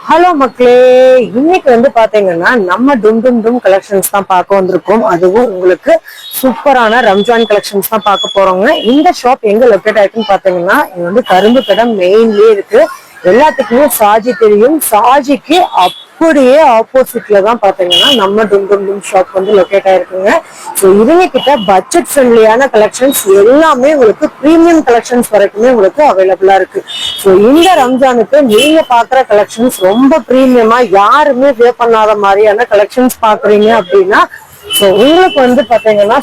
Hello மக்களே, இன்னைக்கு வந்து பாத்தீங்கன்னா நம்ம டும் டும் டும் கலெக்ஷன்ஸ் தான் பார்க்க வந்திருக்கோம். அதுவும் உங்களுக்கு சூப்பரான ரம்ஜான் கலெக்ஷன்ஸ் தான் பார்க்க போறோங்க. இந்த ஷாப் எங்க லொக்கேட் ஆயிருக்குன்னு பாத்தீங்கன்னா இது வந்து கரும்பு கடை மெயின்லயே இருக்கு. எல்லாத்துக்குமே சாஜி தெரியும். சாஜிக்கு அப்படியே ஆப்போசிட்ல தான் பாத்தீங்கன்னா நம்ம டும் டும் டும் ஷாப் வந்து லொக்கேட் ஆயிருக்குங்க. ஸோ இவங்க கிட்ட பட்ஜெட் ஃப்ரெண்ட்லியான கலெக்ஷன்ஸ் எல்லாமே உங்களுக்கு ப்ரீமியம் கலெக்ஷன்ஸ் வரைக்குமே உங்களுக்கு அவைலபிளா இருக்கு. ஸோ இந்த ரம்ஜானுக்கு நீங்க பாக்குற கலெக்ஷன்ஸ் ரொம்ப ப்ரீமியமா யாருமே பே பண்ணாத மாதிரியான கலெக்ஷன்ஸ் பாக்குறீங்க அப்படின்னா ஸோ உங்களுக்கு வந்து பாத்தீங்கன்னா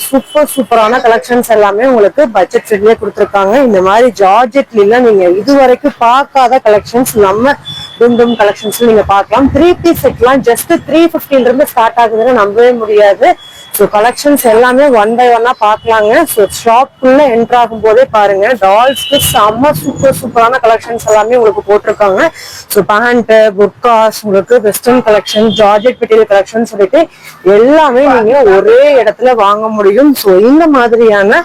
சூப்பரான கலெக்ஷன்ஸ் எல்லாமே உங்களுக்கு பட்ஜெட் ஃப்ரெண்ட்லியே கொடுத்துருக்காங்க. இந்த மாதிரி ஜார்ஜெட்ல நீங்க இது வரைக்கும் பார்க்காத கலெக்ஷன்ஸ் நம்ம டும் டும் கலெக்ஷன்ஸ் நீங்க பார்க்கலாம். 3 பீஸ் செட்லாம் ஜஸ்ட் 350 இருந்து ஸ்டார்ட் ஆகுதுன்னு நம்பவே முடியாது. ஸோ கலெக்ஷன்ஸ் எல்லாமே ஒன் பை ஒன்னா பார்க்கலாங்க. ஸோ ஷாப்புக்குள்ள என்டர் ஆகும் போதே பாருங்க டால்ஸ்க்கு செம்ம சூப்பரான கலெக்ஷன்ஸ் எல்லாமே உங்களுக்கு போட்டிருக்காங்க. ஸோ பேண்ட், புர்காஸ், உங்களுக்கு western collection, georgette material collection சொல்லிட்டு எல்லாமே நீங்க ஒரே இடத்துல வாங்க முடியும். ஸோ இந்த மாதிரியான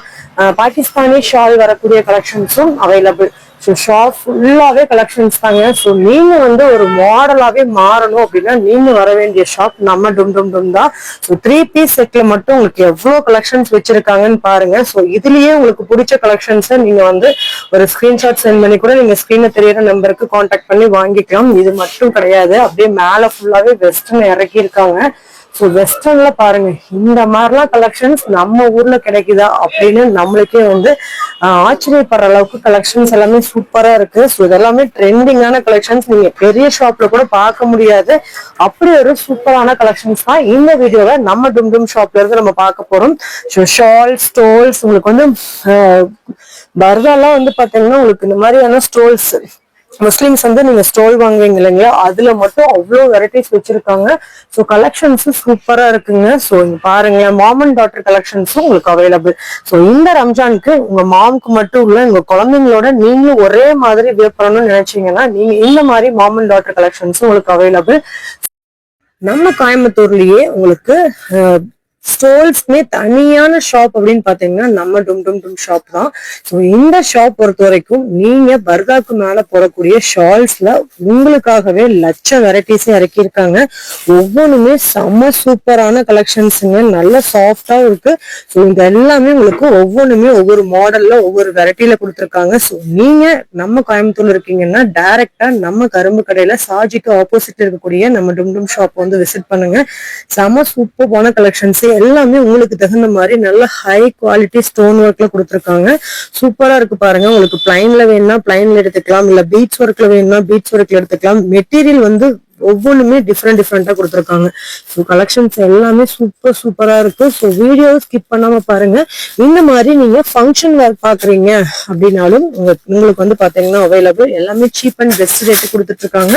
பாகிஸ்தானி ஷால் வரக்கூடிய கலெக்ஷன்ஸும் அவைலபிள். ஸோ ஷாப் ஃபுல்லாவே கலெக்ஷன்ஸ் தாங்க. ஸோ நீங்க வந்து ஒரு மாடலாவே மாறணும் அப்படின்னா நீங்க வர வேண்டிய ஷாப் நம்ம டும் டும் டும் தான். ஸோ 3 பீஸ் செட்ல மட்டும் உங்களுக்கு எவ்வளவு கலெக்ஷன்ஸ் வச்சிருக்காங்கன்னு பாருங்க. ஸோ இதுலயே உங்களுக்கு பிடிச்ச கலெக்ஷன்ஸை நீங்க வந்து ஒரு ஸ்கிரீன்ஷாட் சென்ட் பண்ணி கூட நீங்க ஸ்கிரீன்ல தெரியற நம்பருக்கு கான்டாக்ட் பண்ணி வாங்கிக்கலாம். இது மட்டும் கிடையாது, அப்படியே மேல ஃபுல்லாவே வெஸ்டர்ன் இறக்கி இருக்காங்க. ஸோ வெஸ்டர்ன்ல பாருங்க இந்த மாதிரிலாம் கலெக்ஷன்ஸ் நம்ம ஊர்ல கிடைக்குதா அப்படின்னு நம்மளுக்கே வந்து ஆச்சரியப்படுற அளவுக்கு கலெக்ஷன்ஸ் எல்லாமே சூப்பரா இருக்கு. ஸோ இதெல்லாமே ட்ரெண்டிங்கான கலெக்ஷன்ஸ், நீங்க பெரிய ஷாப்ல கூட பார்க்க முடியாது. அப்படி ஒரு சூப்பரான கலெக்ஷன்ஸ் தான் இந்த வீடியோவை நம்ம டும் டும் ஷாப்ல இருந்து நம்ம பார்க்க போறோம். ஸோ ஷால் ஸ்டோல்ஸ் உங்களுக்கு வந்து பர்தாலாம் வந்து பாத்தீங்கன்னா உங்களுக்கு இந்த மாதிரியான ஸ்டோல்ஸ் முஸ்லிம்ஸ் வந்து நீங்க ஸ்டோல் வாங்குவீங்க இல்லைங்களா, அதுல மட்டும் அவ்வளவு வெரைட்டிஸ் வச்சிருக்காங்க. ஸோ கலெக்ஷன்ஸ் சூப்பரா இருக்குங்க. ஸோ இங்க பாருங்க மாம் அண்ட் டாட்டர் கலெக்ஷன்ஸும் உங்களுக்கு அவைலபிள். ஸோ இந்த ரம்ஜானுக்கு உங்க மாமுக்கு மட்டும் இல்ல உங்க குழந்தைங்களோட நீங்களும் ஒரே மாதிரி வேர் பண்ணணும்னு நினைச்சீங்கன்னா நீங்க இந்த மாதிரி மாம் அண்ட் டாட்டர் கலெக்ஷன்ஸும் உங்களுக்கு அவைலபிள். நம்ம கோயம்புத்தூர்லயே உங்களுக்கு ஸ்டோல்ஸ்மே தனியான ஷாப் அப்படின்னு பாத்தீங்கன்னா நம்ம டும் டும் டும் ஷாப் தான். ஸோ இந்த ஷாப் பொறுத்த வரைக்கும் நீங்க பர்காக்கு மேல போடக்கூடிய ஷால்ஸ்ல உங்களுக்காகவே லட்ச வெரைட்டிஸ் இறக்கியிருக்காங்க. ஒவ்வொன்றுமே செம்ம சூப்பரான கலெக்ஷன்ஸுங்க, நல்ல சாஃப்டா இருக்கு. ஸோ இது எல்லாமே உங்களுக்கு ஒவ்வொன்றுமே ஒவ்வொரு மாடல்ல ஒவ்வொரு வெரைட்டில கொடுத்துருக்காங்க. ஸோ நீங்க நம்ம கோயம்புத்தூர்ல இருக்கீங்கன்னா டைரக்டா நம்ம கரும்பு கடையில சாஜிக்கு ஆப்போசிட் இருக்கக்கூடிய நம்ம டும் டும் ஷாப் வந்து விசிட் பண்ணுங்க. செம்ம சூப்பரான கலெக்ஷன்ஸ் எல்லாமே உங்களுக்கு தகுந்த மாதிரி நல்ல ஹை குவாலிட்டி ஸ்டோன் ஒர்க்ல கொடுத்துருக்காங்க. சூப்பரா இருக்கு பாருங்க. உங்களுக்கு பிளைன்ல வேணும்னா பிளைன்ல எடுத்துக்கலாம், இல்ல பீட்ஸ் ஒர்க்ல வேணும்னா பீட்ஸ் ஒர்க்ல எடுத்துக்கலாம். மெட்டீரியல் வந்து ஒவ்வொன்றுமே டிஃப்ரெண்டா கொடுத்துருக்காங்க. ஸோ கலெக்ஷன்ஸ் எல்லாமே சூப்பரா இருக்கு. ஸோ வீடியோ ஸ்கிப் பண்ணாம பாருங்க. இந்த மாதிரி நீங்க ஃபங்க்ஷன் வேர் பாக்குறீங்க அப்படின்னாலும் உங்களுக்கு வந்து பாத்தீங்கன்னா அவைலபிள். எல்லாமே சீப் அண்ட் பெஸ்ட் ரேட்டு கொடுத்துட்டு இருக்காங்க.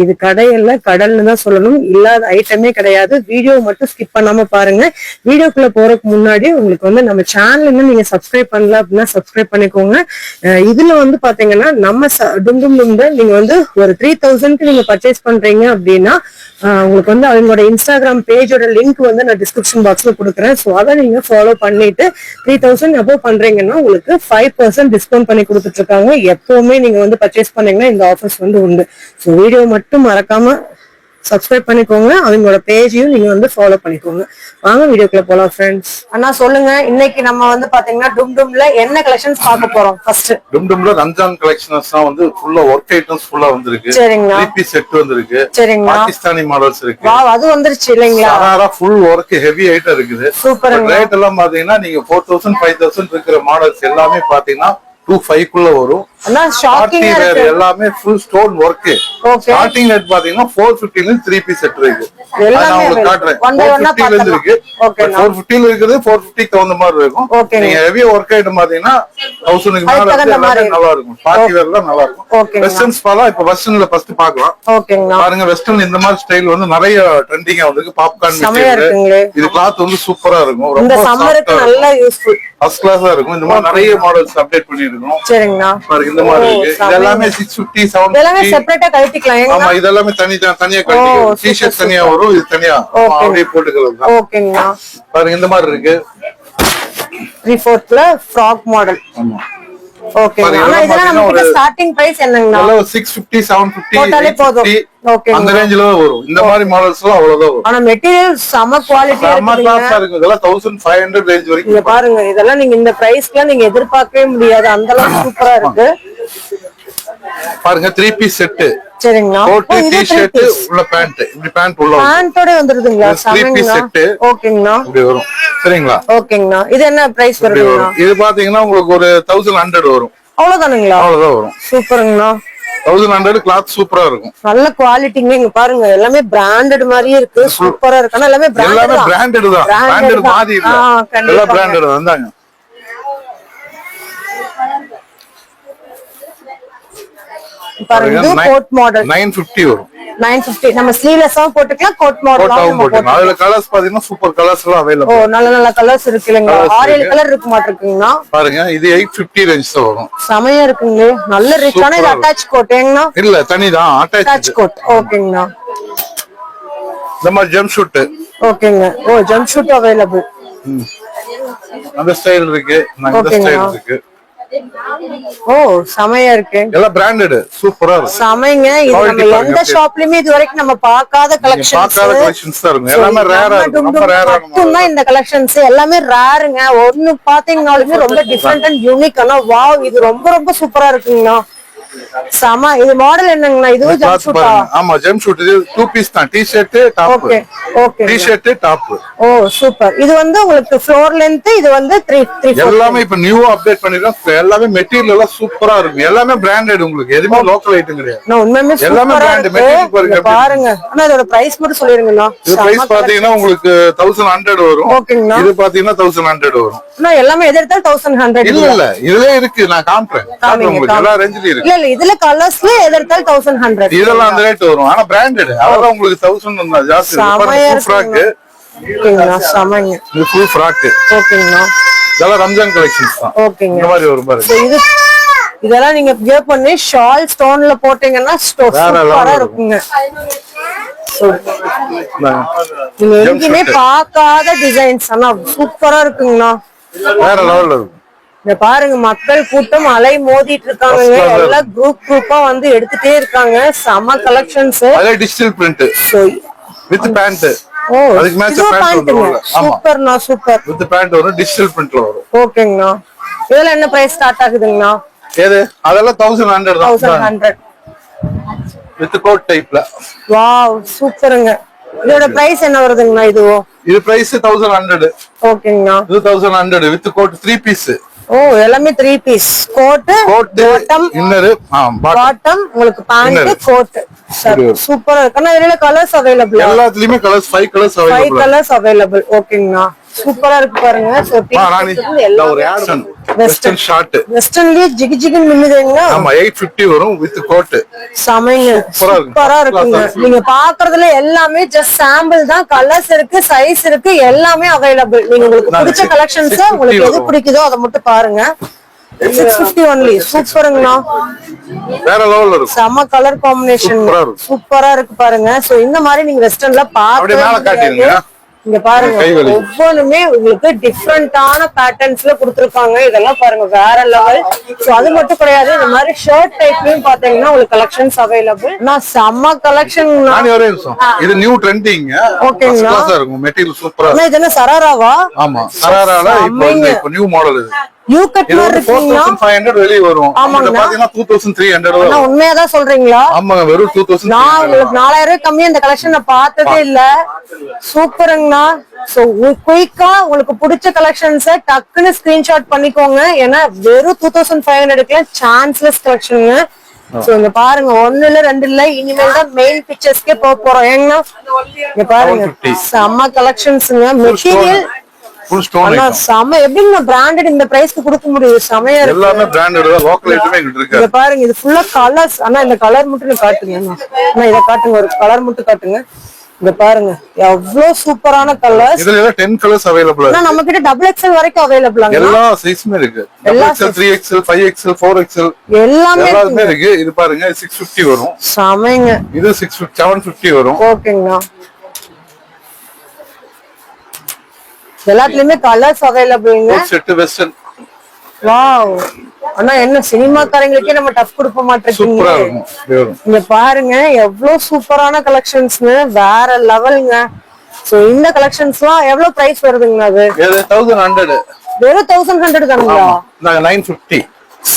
இது கடையில கடல்னு தான் சொல்லணும், இல்லாத ஐட்டமே கிடையாது. வீடியோ மட்டும் ஸ்கிப் பண்ணாம பாருங்க. வீடியோக்குள்ள போறதுக்கு முன்னாடி உங்களுக்கு வந்து நம்ம சேனல் நீங்க சப்ஸ்கிரைப் பண்ணல அப்படின்னா சப்ஸ்கிரைப் பண்ணிக்கோங்க. இதுல வந்து பாத்தீங்கன்னா நம்ம டும் டும் டும் நீங்க வந்து ஒரு 3000க்கு நீங்க பர்ச்சேஸ் பண்றீங்க அப்படின்னா உங்களுக்கு வந்து அவங்களோட இன்ஸ்டாகிராம் பேஜோட லிங்க் வந்து நான் டிஸ்கிரிப்ஷன் பாக்ஸ்ல கொடுக்குறேன். ஸோ அதை நீங்க ஃபாலோ பண்ணிட்டு 3000 அபோவ் பண்றீங்கன்னா உங்களுக்கு 5% டிஸ்கவுண்ட் பண்ணி கொடுத்துட்டு இருக்காங்க. எப்பவுமே நீங்க வந்து பர்ச்சேஸ் பண்ணீங்கன்னா இந்த ஆஃபர்ஸ் வந்து உண்டு. ஸோ வீடியோ மட்டும் மறக்காம சப்ஸ்கிரைப் பண்ணிக்கோங்க, அவங்களோட பேஜையும் நீங்க வந்து ஃபாலோ பண்ணிக்கோங்க. வாங்க வீடியோக்குள்ள போலாம் ஃப்ரெண்ட்ஸ். அண்ணா சொல்லுங்க, இன்னைக்கு நம்ம வந்து பாத்தீங்கன்னா டும் டும்ல என்ன கலெக்ஷன்ஸ் பார்க்க போறோம்? ஃபர்ஸ்ட் டும் டும்ல ரம்ஜான் கலெக்ஷன்ஸ் தான் வந்து ஃபுல்லா ஒர்க் ஐட்டம்ஸ் ஃபுல்லா வந்திருக்கு. சரிங்களா. 3 பீஸ் செட் வந்திருக்கு. சரிங்களா. பாகிஸ்தானி மாடல்ஸ் இருக்கு. வாவ், அது வந்துருச்சு இல்லைங்களா. Sharara full work heavy item இருக்குது. சூப்பர். ரேட் எல்லாம் பாத்தீங்கன்னா நீங்க 4000 5000 இருக்கிற மாடல்ஸ் எல்லாமே பாத்தீங்கன்னா 2500 குள்ள வரும். எல்லாமே full stone work. Starting rate பாத்தீங்கன்னா 450 ல 3 பீஸ் செட் இருக்கு. நான் உங்களுக்கு காட்டுறேன். 450 ல இருக்கு. 450 ல இருக்குது 450 க்கு தகுந்த மாதிரி இருக்கும். நீங்க ஹெவி ஒர்க் ஐட்டம் பாத்தீங்கன்னா 1000 க்கு மேல எல்லாமே நல்லா இருக்கும். பார்ட்டி வேர்ல நல்லா இருக்கும். வெஸ்டர்ன்ஸ் பாலா இப்ப வெஸ்டர்ன்ல ஃபர்ஸ்ட் பார்க்கலாம். பாருங்க வெஸ்டர்ன் இந்த மாதிரி ஸ்டைல் வந்து நிறைய ட்ரெண்டிங்கா வந்திருக்கு. Popcorn material. இது கிளாத் வந்து சூப்பரா இருக்கும். ரொம்ப சம்மருக்கு நல்ல யூஸ்ஃபுல் ஃபர்ஸ்ட் கிளாஸா இருக்கும். இந்த மாதிரி நிறைய மாடல்ஸ் அப்டேட் பண்ணிருக்கோம். சரிங்களா. இந்த மாதிரி இருக்கு. இதெல்லாம் 650 750 இதெல்லாம் செப்பரேட்டா கழட்டிக்கலாம். ஆமா, இதெல்லாம் தனியா கழட்டிக்கலாம். டி-ஷர்ட் தனியா வரும், இது தனியா அப்படியே போட்டுக்கலாம். ஓகேங்களா. பாருங்க இந்த மாதிரி இருக்கு. 3/4ல ஃப்ராக் மாடல். ஆமா, ஓகே. ஆனா இதெல்லாம் நமக்கு ஸ்டார்டிங் பிரைஸ் என்னங்கண்ணா? 650 750 போட்டாலே போதும். ஓகே. அந்த ரேஞ்சில தான் வரும். இந்த மாதிரி மாடல்ஸ் எல்லாம் அவ்வளவுதான் வரும். ஆனா மெட்டீரியல் செம குவாலிட்டியா இருக்கு. இதெல்லாம் 1500 ரேஞ்ச் வரைக்கும். இங்க பாருங்க, இதெல்லாம் நீங்க இந்த பிரைஸ்க்குலாம் நீங்க எதிர்பார்க்கவே முடியாது. அந்த அளவுக்கு சூப்பரா இருக்கு. பாருங்க 3 பீஸ் செட். சரிங்களா. கோட் டி-ஷர்ட் உள்ள பேண்ட். இப்படி பேண்ட் உள்ள பேண்டோட வந்துருதுங்களா? 3 பீஸ் செட். ஓகேங்கண்ணா. இப்படி வரும். சரிங்களா. ஓகேங்கண்ணா. இது என்ன பிரைஸ் வருதுங்கண்ணா? இது பாத்தீங்கன்னா உங்களுக்கு ஒரு 1100 வரும். அவ்வளவுதானுங்களா? அவ்வளவுதான் வரும். சூப்பருங்கண்ணா. 1100 கிளாத் சூப்பரா இருக்கும். நல்ல குவாலிட்டிங்க. இங்க பாருங்க எல்லாமே பிராண்டட் மாதிரியே இருக்கு. சூப்பரா இருக்கு. ஆனா எல்லாமே பிராண்டட் தான். பிராண்டட் மாதிரி இல்ல. எல்லாம் பிராண்டட் வந்தாங்க. பாருங்க இது கோட் மாடல் 950 வரும். 950. நம்ம ஸ்லீவ்லெஸ்ஸா போட்டுக்கலாம், கோட் மாடலாவும் போட்டுக்கலாம். அதுல கலர்ஸ் பாத்தீங்கன்னா சூப்பர் கலர்ஸ் எல்லாம் அவேலபிள். ஓ நல்ல நல்ல கலர்ஸ் இருக்கு இல்லங்க. 6-7 கலர் இருக்கு மாட்டிருக்குங்கண்ணா. பாருங்க இது 850 ரேஞ்ச் தான் வரும். சமையா இருக்குங்க. நல்ல ரிச்சான இது அட்டாச் கோட் ஏங்கண்ணா? இல்ல தனிதான் அட்டாச் கோட். ஓகேங்கண்ணா. இந்த மாதிரி ஜம்ப் ஷூட். ஓகேங்க. ஓ ஜம்ப் ஷூட் அவேலபிள். அந்த ஸ்டைல் இருக்கு, இந்த ஸ்டைல் இருக்கு. ஓ சமையா இருக்கு. எல்லாம் பிராண்டட் சூப்பரா இருக்கு. சமைங்க. இது நம்ம எந்த ஷாப்லயுமே இது வரைக்கும் நம்ம பார்க்காத கலெக்ஷன்ஸ் தான் இருக்கு. எல்லாமே ரேரா இருக்கு. ரொம்ப ரேரா மட்டும் இந்த கலெக்ஷன்ஸ் எல்லாமே ரேருங்க. ஒன்னு பாத்தீங்கன்னாலுமே ரொம்ப டிஃபரெண்ட் அண்ட் யூனிக். ஆனா வாவ் இது ரொம்ப ரொம்ப சூப்பரா இருக்குங்கண்ணா. சம. இது மாடல் என்னங்கண்ணா? இதுவும் ஜம்ப் ஷூட்டா? ஆமா ஜம்ப் ஷூட். இது 2 பீஸ் தான். T-shirt top. Okay okay. T-shirt top. Oh super. இது வந்து உங்களுக்கு ஃப்ளோர் லெந்த். இது வந்து 3 எல்லாமே இப்ப நியூவா அப்டேட் பண்ணிருக்கோம். எல்லாமே மெட்டீரியல் எல்லாம் சூப்பரா இருக்கு. எல்லாமே பிராண்டட். உங்களுக்கு எதுவுமே லோக்கல் ஐட்டம் கிடையாது. நான் உண்மையுமே எல்லாமே பிராண்ட். மெட்டீரியல் பாருங்க. ஆனா இதோட பிரைஸ் மட்டும் சொல்லிருங்கண்ணா. இது பிரைஸ் பாத்தீங்கன்னா உங்களுக்கு 1100 வரும். ஓகேங்கண்ணா. இது பாத்தீங்கன்னா 1100 வரும். நான் எல்லாமே எது எடுத்தாலும் 1100. இல்ல இல்ல இதுலயே இருக்கு. நான் காட்டுறேன் உங்களுக்கு. எல்லா ரேஞ்சிலயும் இருக்கு. இல்ல இதுல கலர்ஸ்ல எது எடுத்தாலும் 1100. இதெல்லாம் அந்த ரேட் வரும். ஆனா பிராண்டட். அதெல்லாம் உங்களுக்கு 1000 ஜாஸ்தி. Full frock. ஓகேங்கண்ணா. சமைங்க. இது ஃபுல் ஃப்ராக். ஓகேங்கண்ணா. இதெல்லாம் ரம்ஜான் கலெக்ஷன்ஸ் தான். ஓகேங்க. இந்த மாதிரி வரும் பாருங்க. இது இதெல்லாம் நீங்க வியர் பண்ணி ஷால் ஸ்டோன்ல போட்டீங்கன்னா சூப்பரா இருக்குங்க. நீங்க எங்கேயுமே பார்க்காத டிசைன்ஸ். ஆனா சூப்பரா இருக்குங்கண்ணா. வேற லெவல்ல இருக்கும். இந்த பாருங்க மக்கள் கூட்டம் அலை மோதிட்டு இருக்காங்க. எல்லாம் குரூப்பா வந்து எடுத்துட்டே இருக்காங்க. சம கலெக்ஷன்ஸ். அதே டிஜிட்டல் பிரிண்ட் வித் பேண்ட். ஓ அதுக்கு மேட்ச் பேண்ட் வரும். சூப்பர்ண்ணா சூப்பர். வித் பேண்ட் வரும். டிஜிட்டல் பிரிண்ட்ல வரும். ஓகேங்கண்ணா. இதெல்லாம் என்ன பிரைஸ் ஸ்டார்ட் ஆகுதுங்கண்ணா? ஏது அதெல்லாம் 1100 தான். 1100 வித் கோட் டைப்ல. வாவ் சூப்பருங்க. இதோட பிரைஸ் என்ன வருதுங்கண்ணா? இது பிரைஸ் 1100. ஓகேங்கண்ணா. இது 1100 வித் கோட் 3 பீஸ். ஓ எல்லாமே 3 piece. Coat bottom inner bottom உங்களுக்கு பேண்ட் கோட். சூப்பரா இருக்கு. ஆனா இதுல கலர்ஸ் அவேலபிள். எல்லாத்துலயுமே colours 5 colours available. 5 colours available. ஓகேங்கண்ணா. சூப்பரா இருக்கு பாருங்க. சோ ஒரு ஆக்ஷன் வெஸ்டர்ன் ஷார்ட். வெஸ்டர்ன்லயே ஜிகி ஜிகி மின்னுதுங்க. ஆமா 850 வரும் வித் கோட். சமைங்க. சூப்பரா இருக்குங்க. நீங்க பாக்குறதுல எல்லாமே ஜஸ்ட் சாம்பிள் தான். கலர்ஸ் இருக்கு, சைஸ் இருக்கு, எல்லாமே அவேலபிள். நீங்க உங்களுக்கு பிடிச்ச கலெக்ஷன்ஸ் உங்களுக்கு எது பிடிக்குதோ அதை மட்டும் பாருங்க. 650 ஒன்லி. சூப்பருங்கண்ணா. வேற லெவல்ல இருக்கு. சம கலர் காம்பினேஷன் சூப்பரா இருக்கு பாருங்க. சோ இந்த மாதிரி நீங்க வெஸ்டர்ன்ல பாக்க இங்க பாருங்க. ஒவ்வொன்றுமே உங்களுக்கு டிஃப்ரெண்டான பேட்டர்ன்ஸ்ல கொடுத்துருக்காங்க. இதெல்லாம் பாருங்க வேற லெவல். சோ அது மட்டும் கிடையாது. இந்த மாதிரி ஷர்ட் டைப்லயும் பாத்தீங்கன்னா உங்களுக்கு கலெக்ஷன்ஸ் அவைலபிள். நான் செம்ம கலெக்ஷன். இது நியூ ட்ரெண்டிங். ஓகேங்களா. இருக்கும் மெட்டீரியல் சூப்பரா. இது என்ன சராராவா? ஆமா சராரால இப்போ நியூ மாடல் இது. யூ கட் மாதிரி இருக்குங்களா? 4500 வெளிய வரும். இது பாத்தீங்கன்னா 2300 வரும். நான் உண்மையா சொல்றீங்களா? ஆமாங்க வெறும் 2000. நான் உங்களுக்கு 4000 கம்மியா இந்த கலெக்ஷன் நான் பார்த்ததே இல்ல. சூப்பருங்கண்ணா. சோ குயிக்கா உங்களுக்கு பிடிச்ச கலெக்ஷன்ஸை டக்குன்னு ஸ்கிரீன்ஷாட் பண்ணிக்கோங்க. ஏன்னா வெறும் 2500க்கு சான்ஸ்லெஸ் கலெக்ஷனுங்க. சோ இங்க பாருங்க 1 இல்ல 2 இல்ல இனிமேல் தான் மெயின் பிக்சர்ஸ்க்கே போறோம். ஏங்கண்ணா இங்க பாருங்க செம்ம கலெக்ஷன்ஸ்ங்க. Material full stone item. சம எப்படிங்க பிராண்டட் இந்த பிரைஸ்க்கு கொடுக்க முடியும்? சமையா இருக்கு. எல்லாமே பிராண்டட் தான். லோக்கல் ஐட்டமே இங்க இருக்கு. இங்க பாருங்க இது ஃபுல்லா கலர்ஸ். ஆனா இந்த கலர் மட்டும் காட்டுங்க. அண்ணா இத காட்டுங்க. ஒரு கலர் மட்டும் காட்டுங்க. இங்க பாருங்க எவ்வளவு சூப்பரான கலர்ஸ். இதுல 10 கலர்ஸ் அவேலபிள் இருக்கு. நம்ம கிட்ட டபுள் எக்ஸ்எல் வரைக்கும் அவேலபிள் ஆங்க. எல்லா சைஸ்மே இருக்கு. Double XL, 3XL, 5XL, 4XL எல்லாமே இருக்கு. இது பாருங்க 650 வரும். சமைங்க. இது 650 750 வரும். ஓகேங்களா. எல்லாத்துலயுமே கலர்ஸ் அவேலபிள்ங்க. செட் வெஸ்டர்ன் வாவ், ஆனா என்ன சினிமாக்காரங்களுக்கே நம்ம டஃப் கொடுக்க மாட்டிருக்கீங்க. சூப்பரா இருக்கும். இங்க பாருங்க எவ்வளவு சூப்பரான கலெக்ஷன்ஸ்ங்க, வேற லெவலுங்க. சோ இந்த கலெக்ஷன்ஸ் எல்லாம் எவ்வளவு பிரைஸ் வருதுங்க? அது 1100. வெறும் 1100 தானுங்களா? 950.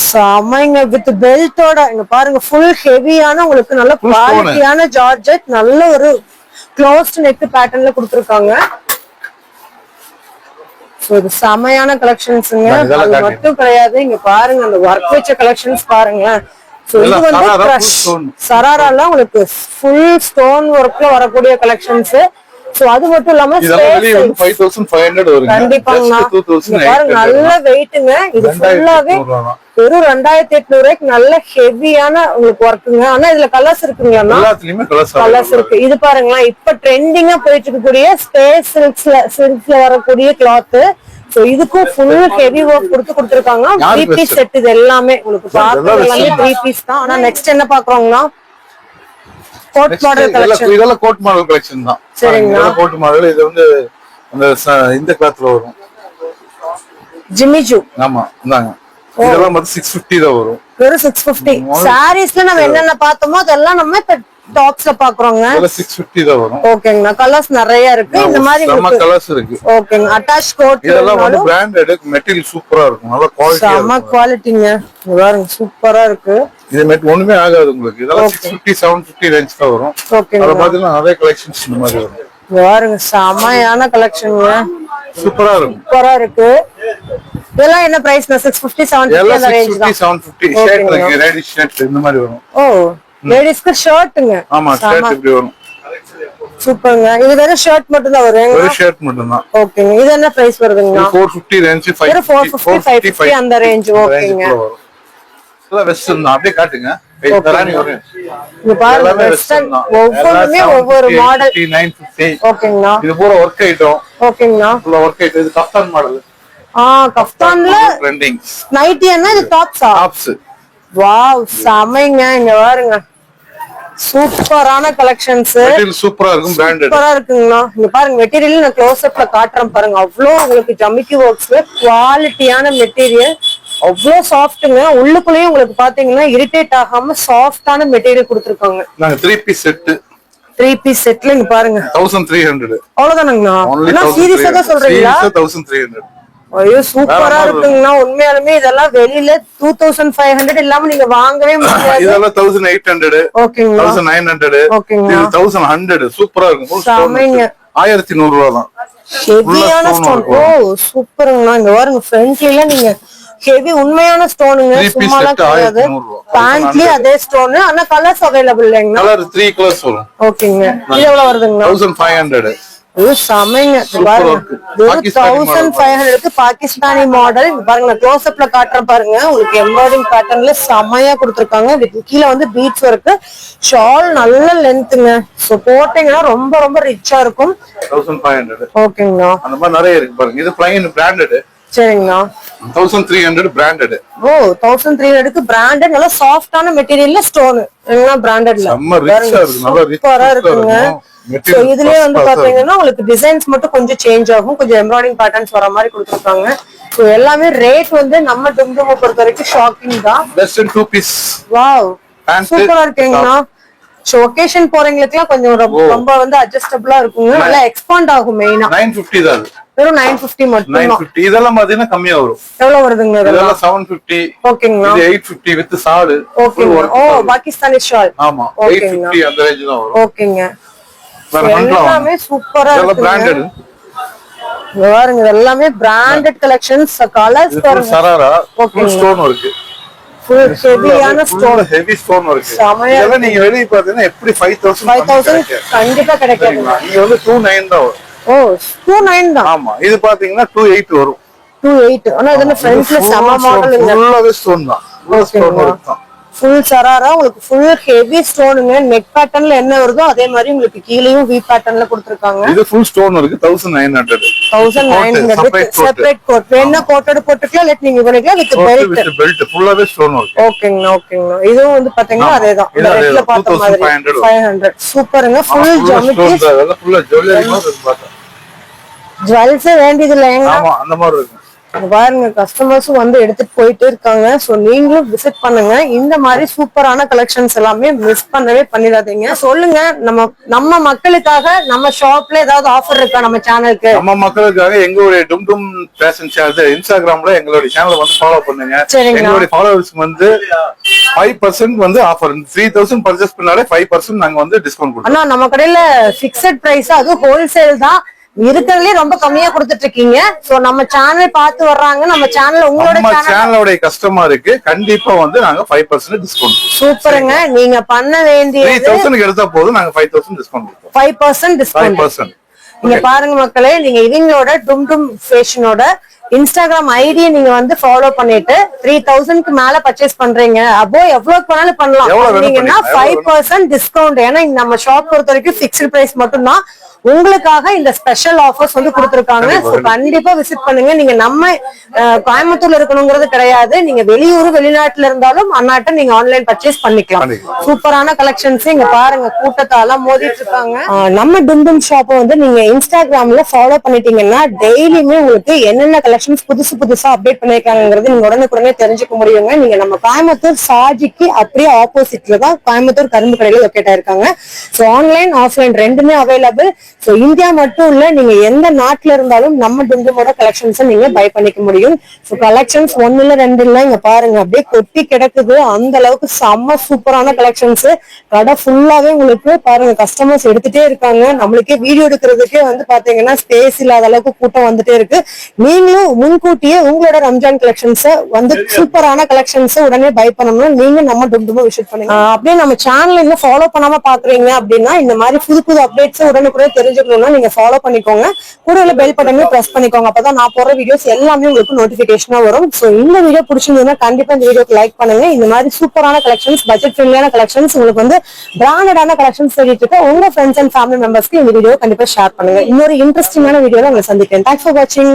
செமைங்க, வித் பெல்ட்டோட. இங்க பாருங்க ஃபுல் ஹெவியான உங்களுக்கு நல்ல குவாலிட்டியான ஜார்ஜெட், நல்ல ஒரு க்ளோஸ்ட் நெக் பேட்டர்ன்ல கொடுத்திருக்காங்க. சோ இது செமையான கலெக்ஷன்ஸ்ங்க. அது மட்டும் கிடையாது, இங்க பாருங்க அந்த ஒர்க் வச்ச கலெக்ஷன்ஸ் பாருங்க. சோ இது வந்து கிரஷ் சராரால உங்களுக்கு ஃபுல் ஸ்டோன் ஒர்க்ல வரக்கூடிய கலெக்ஷன்ஸ். சோ அது மட்டும் இல்லாம வெளிய வந்து 5500 வருங்க. கண்டிப்பாங்க. பாருங்க நல்ல வெயிட்ங்க. இது ஃபுல்லாவே வெறும் 2800 ரூபாய்க்கு நல்ல ஹெவியான உங்களுக்கு ஒர்க்குங்க. ஆனா இதுல கலர்ஸ் இருக்குங்களா? எல்லாத்துலயுமே கலர்ஸ் இருக்கு. இது பாருங்களா, இப்ப ட்ரெண்டிங்கா போயிட்டு இருக்கக்கூடிய ஸ்பேஸ் சில்க்ஸ்ல வரக்கூடிய கிளாத். சோ இதுக்கும் ஃபுல் ஹெவி ஒர்க் கொடுத்திருக்காங்க. 3 பீஸ் செட் இது எல்லாமே உங்களுக்கு பார்த்தது எல்லாமே 3 பீஸ் தான். ஆனா நெக்ஸ்ட் என்ன பாக்குறோம்னா கோட் மாடல் கலெக்ஷன். இதெல்லாம் கோட் மாடல் கலெக்ஷன் தான். சரிங்களா? கோட் மாடல் இது வந்து அந்த இந்த கிளாத்ல வரும். ஜிமிஜு. ஆமா, இந்தாங்க. இதெல்லாம் வந்து 650 தான் வரும். வெறும் 650. சாரீஸ்ல நம்ம என்னென்ன பார்த்தோமோ அதெல்லாம் நம்ம இப்ப டாப்ஸ்ல பாக்குறோங்க. இதெல்லாம் 650 தான் வரும். ஓகேங்க. கலர்ஸ் நிறைய இருக்கு. இந்த மாதிரி நம்ம கலர்ஸ் இருக்கு. ஓகேங்க. Attach code. இதெல்லாம் வந்து பிராண்டட், மெட்டீரியல் சூப்பரா இருக்கும். நல்ல குவாலிட்டியா இருக்கும். செம குவாலிட்டிங்க. இது பாருங்க சூப்பரா இருக்கு. இது மெட் ஒண்ணுமே ஆகாது உங்களுக்கு. இதெல்லாம் 650 750 ரேஞ்ச் தான் வரும். ஓகேங்க. அத பாத்தீங்கன்னா நிறைய கலெக்ஷன்ஸ் இந்த மாதிரி வரும். பாருங்க செமையான கலெக்ஷன்ங்க. சூப்பரா இருக்கும். சூப்பரா இருக்கு. இதெல்லாம் என்ன பிரைஸ்னா? 650 750 அந்த ரேஞ்ச் தான். 750 ஷர்ட் இருக்கு, லேடிஸ் ஷர்ட் இந்த மாதிரி வரும். ஓ, லேடிஸ்க்கு ஷர்ட்ங்க. ஆமா, ஷர்ட் இப்படி வரும். சூப்பர்ங்க. இது வெறும் ஷர்ட் மட்டும் தான் வரும். வெறும் ஷர்ட் மட்டும் தான். ஓகேங்க. இது என்ன பிரைஸ் வருதுங்க? 450 ரேஞ்ச், 450 550 அந்த ரேஞ்ச். ஓகேங்க. இதெல்லாம் வெஸ்டர்ன் தான். அப்படியே காட்டுங்க. ராணி வரும். இது பாருங்க வெஸ்டர்ன், ஒவ்வொருமே ஒவ்வொரு மாடல். 950. ஓகேங்க. இது பூரா வர்க் ஐட்டம். ஓகேங்க. பூரா வர்க் ஐட்டம். இது கஃப்தான் மாடல். கஃப்தான்ல ட்ரெண்டிங் நைட்டி என்ன? இது டாப்ஸா? டாப்ஸ். வாவ், செமைங்க. இங்க பாருங்க சூப்பரான கலெக்ஷன்ஸ். மெட்டீரியல் சூப்பரா இருக்கும். பிராண்டட் சூப்பரா இருக்குங்களா? இங்க பாருங்க மெட்டீரியல் நான் க்ளோஸ் அப்ல காட்டுறேன் பாருங்க. அவ்வளவு உங்களுக்கு ஜமிக்கி ஒர்க்ஸ்ல குவாலிட்டியான மெட்டீரியல், அவ்வளவு சாஃப்ட்டுங்க. உள்ளுக்குள்ளேயும் உங்களுக்கு பாத்தீங்கன்னா இரிட்டேட் ஆகாம சாஃப்டான மெட்டீரியல் கொடுத்திருக்காங்க. நாங்க 3 பீஸ் செட். 3 பீஸ் செட்ல இங்க பாருங்க 1300. அவ்வளவுதானுங்களா? சீரியஸா தான் சொல்றீங்களா? 1300. ஐயோ சூப்பரா இருக்குங்கண்ணா. உண்மையாலுமே இதெல்லாம் வெளியில 2500 இல்லாம நீங்க வாங்கவே முடியாது. இதெல்லாம் 1800. ஓகேங்களா? 1900. ஓகேங்களா? இது 1100. சூப்பரா இருக்கும். செமைங்க. 1100 ரூபாய் தான். ஹெவியான ஸ்டோன். ஓ சூப்பருங்கண்ணா. இங்க பாருங்க ஃப்ரண்ட்ல நீங்க ஹெவி உண்மையான ஸ்டோனுங்க. சும்மாலாம் கிடையாது. பேண்ட்லயே அதே ஸ்டோன். ஆனா கலர்ஸ் அவைலபிள் இல்லைங்க. கலர் 3 கலர்ஸ் வரும். ஓகேங்க. இது எவ்வளவு வருதுங்க? 1500. செமைங்க. பாருங்க 1500க்கு பாகிஸ்தானி மாடல். பாருங்க க்ளோஸ் அப்ல காட்டுறேன் பாருங்க. உங்களுக்கு எம்ப்ராய்டிங் பேட்டர்ன்ல செமையா கொடுத்திருக்காங்க. கீழே வந்து பீட்ஸ் இருக்கு. ஷால் நல்ல லென்த்துங்க. சோ போட்டீங்கன்னா ரொம்ப ரொம்ப ரிச்சா இருக்கும். 1500. ஓகேங்களா? அந்த மாதிரி நிறைய இருக்கு பாருங்க. இது பிளைன் பிராண்டட். சரிங்கண்ணா. 1300 பிராண்டட். ஓ 1300க்கு பிராண்டட், நல்ல சாஃப்டான மெட்டீரியல்ல ஸ்டோன் எல்லாம் பிராண்டட்ல. செம்ம ரிச்சா இருக்கு. நல்ல சூப்பரா இருக்குங்க. சோ இதுலயே வந்து பாத்தீங்கன்னா உங்களுக்கு டிசைன்ஸ் மட்டும் கொஞ்சம் சேஞ்ச் ஆகும். கொஞ்சம் எம்ப்ராய்டிங் பேட்டர்ன்ஸ் வர மாதிரி கொடுத்திருக்காங்க. சோ எல்லாமே ரேட் வந்து நம்ம டும்டுமை பொறுத்த வரைக்கும் ஷாக்கிங் தான். Best 2 piece. வாவ், சூப்பரா இருக்கீங்கண்ணா. சோ ஒகேஷன் போறவங்களுக்குலாம் கொஞ்சம் ரொம்ப வந்து அட்ஜஸ்டபிளா இருக்குங்க. நல்லா எக்ஸ்பாண்ட் ஆகும். மெயினா 950 தான். வெறும் 950 மட்டும். 950. இதெல்லாம் பாத்தீங்கன்னா கம்மியா வரும். எவ்வளவு வருதுங்க? இதெல்லாம் 750. ஓகேங்களா? இது 850 வித் சாடு. ஓகேங்க. ஓ பாகிஸ்தானி ஷால். ஆமா, 850 அந்த ரேஞ்ச் தான் வரும். ஓகேங்க. எல்லாமே சூப்பரா இருக்கு. பிராண்டட். பாருங்க எல்லாமே பிராண்டட் கலெக்ஷன்ஸ். கலர்ஸ் பாருங்க. சராரா ஃபுல் ஸ்டோன் இருக்கு. ஃபுல் ஹெவியான ஸ்டோன். ஹெவி ஸ்டோன் இருக்கு. இதெல்லாம் நீங்க வெளிய பாத்தீங்கன்னா எப்படி 5000 கண்டிப்பா கிடைக்காது. இங்க வந்து 29 தான் வரும். ஓ 29 தான். ஆமா, இது பாத்தீங்கன்னா 28 வரும். 28. ஆனா இது ஃப்ரண்ட்ல செம மாடலுங்க. ஃபுல்லாவே ஸ்டோன் தான். ஃபுல் ஸ்டோன் வர்க் தான். ஃபுல் சராரா உங்களுக்கு ஃபுல் ஹெவி ஸ்டோனுங்க. நெக் பேட்டர்ன்ல என்ன வருதோ அதே மாதிரி உங்களுக்கு கீழேயும் வி பேட்டர்ன்ல கொடுத்திருக்காங்க. இது ஃபுல் ஸ்டோன் இருக்கு. 1900. 1900 செப்பரேட் கோட். வேணா கோட்டோட போட்டுக்கலாம். லெட் நீங்க பண்ணிக்கலாம். வித் பெல்ட் ஃபுல்லாவே ஸ்டோன் இருக்கு. ஓகேங்க. ஓகேங்க. இதுவும் வந்து பாத்தீங்கன்னா அதேதான். இந்த ரெட்ல பார்த்த மாதிரி 500. சூப்பருங்க. ஃபுல் ஜமிக்கி. அதெல்லாம் ஃபுல்லா ஜுவல்லரி மாதிரி இருக்கு. பாத்தா ஜுவல்ஸ் வேண்டியது இல்லைங்க. ஆமா, அந்த மாதிரி இருக்கு. பாருங்க கஸ்டமர்ஸும் வந்து எடுத்துட்டு போயிட்டே இருக்காங்க. சோ நீங்களும் விசிட் பண்ணுங்க. இந்த மாதிரி சூப்பரான கலெக்ஷன்ஸ் எல்லாமே மிஸ் பண்ணவே பண்ணிடாதீங்க. சொல்லுங்க, நம்ம மக்களுக்காக நம்ம ஷாப்ல ஏதாவது ஆஃபர் இருக்கா நம்ம சேனலுக்கு? நம்ம மக்களுக்காக எங்களுடைய டும் ஃபேஷன் சேனல் இன்ஸ்டாகிராம்ல எங்களுடைய சேனலை வந்து ஃபாலோ பண்ணுங்க. எங்களுடைய ஃபாலோவர்ஸ்க்கு வந்து 5% வந்து ஆஃபர். 3000 பர்ச்சேஸ் பண்ணாலே 5% நாங்க வந்து டிஸ்கவுண்ட் கொடுப்போம். ஆனா நம்ம கடையில பிக்ஸட் பிரைஸ், அது ஹோல்சேல் தான், இருக்கிறதுலே ரொம்ப கம்மியா கொடுத்துட்டு இருக்கீங்க. சோ நம்ம சேனல் பார்த்து வர்றாங்க, நம்ம சேனல் உங்களோட சேனலோட கஸ்டமருக்கு கண்டிப்பா வந்து நாங்க 5% டிஸ்கவுண்ட். சூப்பருங்க. நீங்க பண்ண வேண்டிய 3000 எடுத்தா போதும், நாங்க 5000 டிஸ்கவுண்ட் கொடுப்போம். 5% டிஸ்கவுண்ட். 5%. நீங்க பாருங்க மக்களே, நீங்க இவங்களோட டும் ஃபேஷனோட இன்ஸ்டாகிராம் ஐடியை நீங்க வந்து ஃபாலோ பண்ணிட்டு 3000க்கு மேல பர்ச்சேஸ் பண்றீங்க, அப்போ எவ்வளவு வேணாலும் பண்ணலாம். 5% டிஸ்கவுண்ட். ஏன்னா நம்ம ஷாப் பொறுத்த வரைக்கும் பிக்ஸ்ட் பிரைஸ் மட்டும் தான். உங்களுக்காக இந்த ஸ்பெஷல் ஆஃபர்ஸ் வந்து கொடுத்திருக்காங்க. கண்டிப்பா விசிட் பண்ணுங்க. நீங்க நம்ம கோயம்புத்தூர்ல இருக்கணுங்கிறது கிடையாது, நீங்க வெளியூர் வெளிநாட்டுல இருந்தாலும் அண்ணாட்ட நீங்க ஆன்லைன் பர்ச்சேஸ் பண்ணிக்கலாம். சூப்பரான கலெக்ஷன்ஸ் இங்க பாருங்க, கூட்டத்தால மோதிட்டு இருக்காங்க. நம்ம டும் ஷாப்பை வந்து நீங்க இன்ஸ்டாகிராம்ல ஃபாலோ பண்ணிட்டீங்கன்னா டெய்லியுமே உங்களுக்கு என்னென்ன கலெக்ஷன்ஸ் புதுசா அப்டேட் பண்ணிருக்காங்கிறது நீங்க உடனுக்குடனே தெரிஞ்சுக்க முடியுங்க. நீங்க நம்ம கோயம்புத்தூர் சாஜிக்கு அப்படியே ஆப்போசிட்ல தான் கோயம்புத்தூர் கரும்பு கடையில லொக்கேட் ஆயிருக்காங்க. சோ ஆன்லைன் ஆஃப்லைன் ரெண்டுமே அவைலபிள். சோ இந்தியா மட்டும் இல்ல, நீங்க எந்த நாட்டுல இருந்தாலும் நம்ம டும்டுமோட கலெக்ஷன்ஸ் நீங்க பை பண்ணிக்க முடியும். சோ கலெக்ஷன்ஸ் 1 இல்ல 2 இல்ல, இங்க பாருங்க அப்படியே கொட்டி கிடக்குது. அந்த அளவுக்கு செம்ம சூப்பரான கலெக்ஷன்ஸ். கடை ஃபுல்லாவே உங்களுக்கு பாருங்க கஸ்டமர்ஸ் எடுத்துட்டே இருக்காங்க. நம்மளுக்கே வீடியோ எடுக்கிறதுக்கே வந்து பாத்தீங்கன்னா ஸ்பேஸ் இல்லாத அளவுக்கு கூட்டம் வந்துட்டே இருக்கு. நீங்களும் முன்கூட்டியே உங்களோட ரம்ஜான் கலெக்ஷன்ஸ் வந்து சூப்பரான கலெக்ஷன்ஸ் உடனே பை பண்ணணும்னா நீங்க நம்ம டும்டுமோ விசிட் பண்ணுங்க. அப்படியே நம்ம சேனல் இன்னும் ஃபாலோ பண்ணாம பாக்குறீங்க அப்படின்னா இந்த மாதிரி புது அப்டேட்ஸ் உடனுக்குடனே தெரிஞ்சுக்கணும்னா நீங்க ஃபாலோ பண்ணிக்கோங்க. கூட பெல் பட்டனையும் பிரஸ் பண்ணிக்கோங்க. அப்பதான் நான் போடுற வீடியோஸ் எல்லாமே உங்களுக்கு நோட்டிபிகேஷனா வரும். சோ இந்த வீடியோ பிடிச்சிருந்ததுன்னா கண்டிப்பா இந்த வீடியோக்கு லைக் பண்ணுங்க. இந்த மாதிரி சூப்பரான கலெக்ஷன்ஸ், பட்ஜெட் ஃப்ரெண்ட்லியான கலெக்ஷன்ஸ், உங்களுக்கு வந்து பிராண்டடான கலெக்ஷன்ஸ் தேடிட்டு இருக்க உங்க ஃப்ரெண்ட்ஸ் அண்ட் ஃபேமிலி மெம்பர்ஸ்க்கு இந்த வீடியோ கண்டிப்பா ஷேர் பண்ணுங்க. இன்னொரு இன்ட்ரெஸ்டிங்கான வீடியோல உங்களை சந்திக்கிறேன். தேங்க்ஸ் ஃபார் வாட்சிங்.